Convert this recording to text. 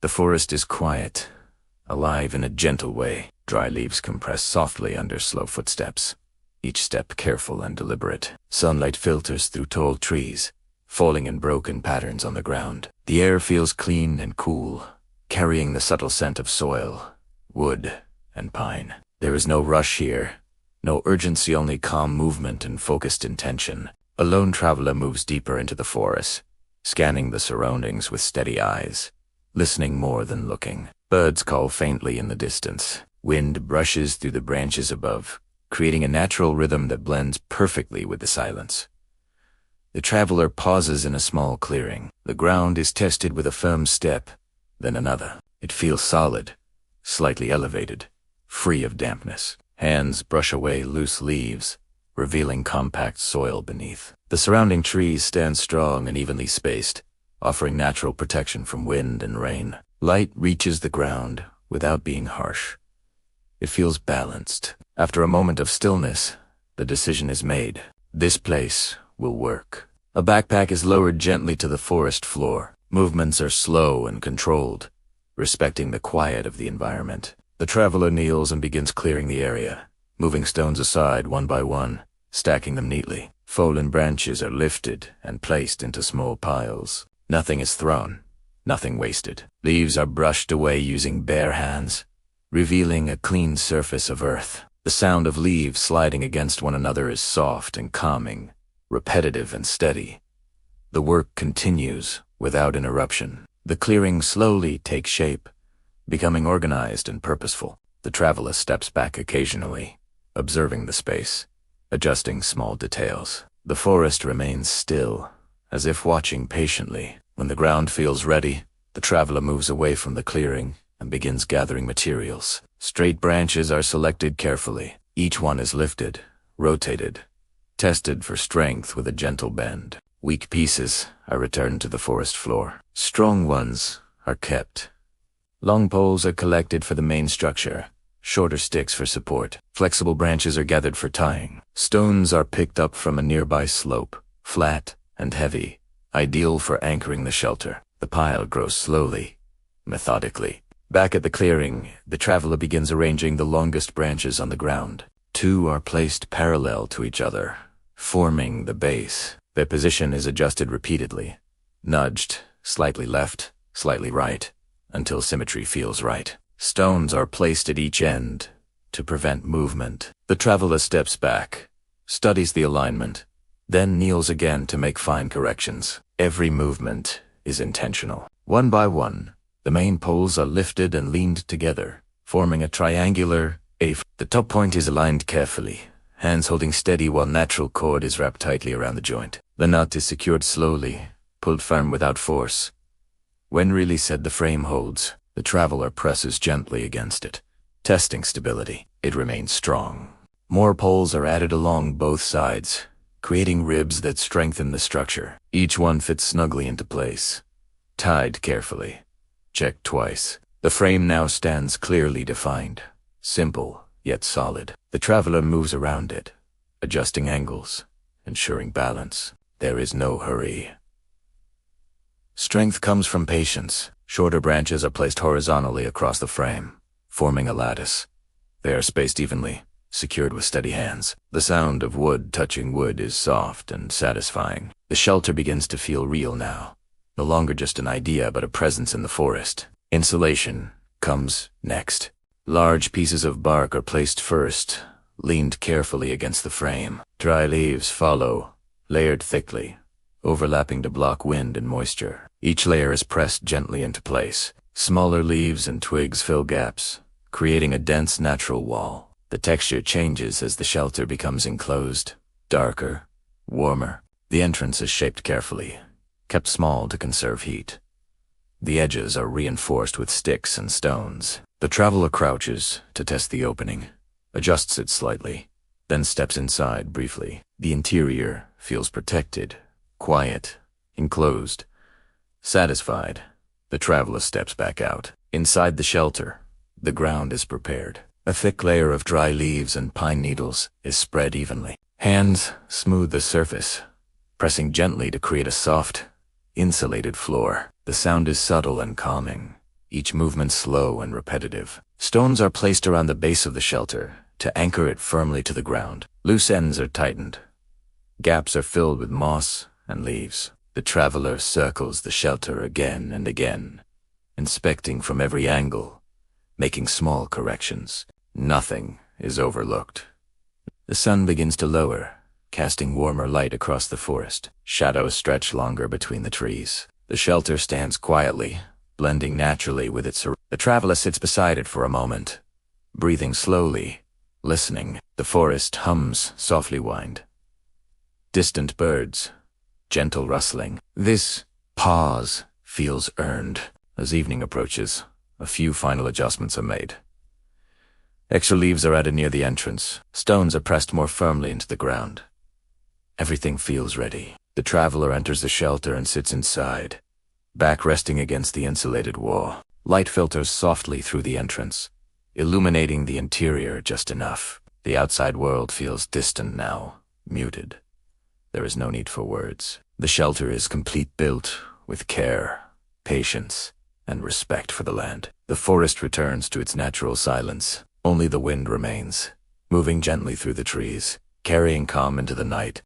The forest is quiet, alive in a gentle way. Dry leaves compress softly under slow footsteps, each step careful and deliberate. Sunlight filters through tall trees, falling in broken patterns on the ground. The air feels clean and cool, carrying the subtle scent of soil, wood, and pine. There is no rush here, no urgency, only calm movement and focused intention. A lone traveler moves deeper into the forest, scanning the surroundings with steady eyes, listening more than looking. Birds call faintly in the distance. Wind brushes through the branches above, creating a natural rhythm that blends perfectly with the silence. The traveler pauses in a small clearing. The ground is tested with a firm step, then another. It feels solid, slightly elevated, free of dampness. Hands brush away loose leaves, revealing compact soil beneath. The surrounding trees stand strong and evenly spaced, offering natural protection from wind and rain. Light reaches the ground without being harsh. It feels balanced. After a moment of stillness, the decision is made. This place will work. A backpack is lowered gently to the forest floor. Movements are slow and controlled, respecting the quiet of the environment. The traveler kneels and begins clearing the area, moving stones aside one by one, stacking them neatly. Fallen branches are lifted and placed into small piles. Nothing is thrown, nothing wasted. Leaves are brushed away using bare hands, revealing a clean surface of earth. The sound of leaves sliding against one another is soft and calming, repetitive and steady. The work continues without interruption. The clearing slowly takes shape, becoming organized and purposeful. The traveler steps back occasionally, observing the space, adjusting small details. The forest remains still, as if watching patiently. When the ground feels ready, the traveler moves away from the clearing and begins gathering materials. Straight branches are selected carefully. Each one is lifted, rotated, tested for strength with a gentle bend. Weak pieces are returned to the forest floor. Strong ones are kept. Long poles are collected for the main structure, shorter sticks for support. Flexible branches are gathered for tying. Stones are picked up from a nearby slope, flat and heavy, ideal for anchoring the shelter. The pile grows slowly, methodically. Back at the clearing, the traveler begins arranging the longest branches on the ground. Two are placed parallel to each other, forming the base. Their position is adjusted repeatedly, nudged, slightly left, slightly right, until symmetry feels right. Stones are placed at each end to prevent movement. The traveler steps back, studies the alignment, then kneels again to make fine corrections. Every movement is intentional. One by one, the main poles are lifted and leaned together, forming a triangular A. The top point is aligned carefully, hands holding steady while natural cord is wrapped tightly around the joint. The nut is secured slowly, pulled firm without force. When released, the frame holds. The traveler presses gently against it, testing stability. It remains strong. More poles are added along both sides, creating ribs that strengthen the structure. Each one fits snugly into place, tied carefully, checked twice. The frame now stands clearly defined, simple yet solid. The traveler moves around it, adjusting angles, ensuring balance. There is no hurry. Strength comes from patience. Shorter branches are placed horizontally across the frame, forming a lattice. They are spaced evenly, secured with steady hands. The sound of wood touching wood is soft and satisfying. The shelter begins to feel real now, no longer just an idea but a presence in the forest. Insulation comes next. Large pieces of bark are placed first, leaned carefully against the frame. Dry leaves follow, layered thickly, overlapping to block wind and moisture. Each layer is pressed gently into place. Smaller leaves and twigs fill gaps, creating a dense natural wall. The texture changes as the shelter becomes enclosed, darker, warmer. The entrance is shaped carefully, kept small to conserve heat. The edges are reinforced with sticks and stones. The traveler crouches to test the opening, adjusts it slightly, then steps inside briefly. The interior feels protected, quiet, enclosed. Satisfied, the traveler steps back out. Inside the shelter, the ground is prepared. A thick layer of dry leaves and pine needles is spread evenly. Hands smooth the surface, pressing gently to create a soft, insulated floor. The sound is subtle and calming, each movement slow and repetitive. Stones are placed around the base of the shelter to anchor it firmly to the ground. Loose ends are tightened. Gaps are filled with moss and leaves. The traveler circles the shelter again and again, inspecting from every angle, making small corrections. Nothing is overlooked. The sun begins to lower, casting warmer light across the forest. Shadows stretch longer between the trees. The shelter stands quietly, blending naturally with its surroundings. The traveler sits beside it for a moment, breathing slowly, listening. The forest hums softly whined. Distant birds, gentle rustling. This pause feels earned. As evening approaches, a few final adjustments are made. Extra leaves are added near the entrance. Stones are pressed more firmly into the ground. Everything feels ready. The traveler enters the shelter and sits inside, back resting against the insulated wall. Light filters softly through the entrance, illuminating the interior just enough. The outside world feels distant now, muted. There is no need for words. The shelter is complete, built with care, patience, and respect for the land. The forest returns to its natural silence. Only the wind remains, moving gently through the trees, carrying calm into the night.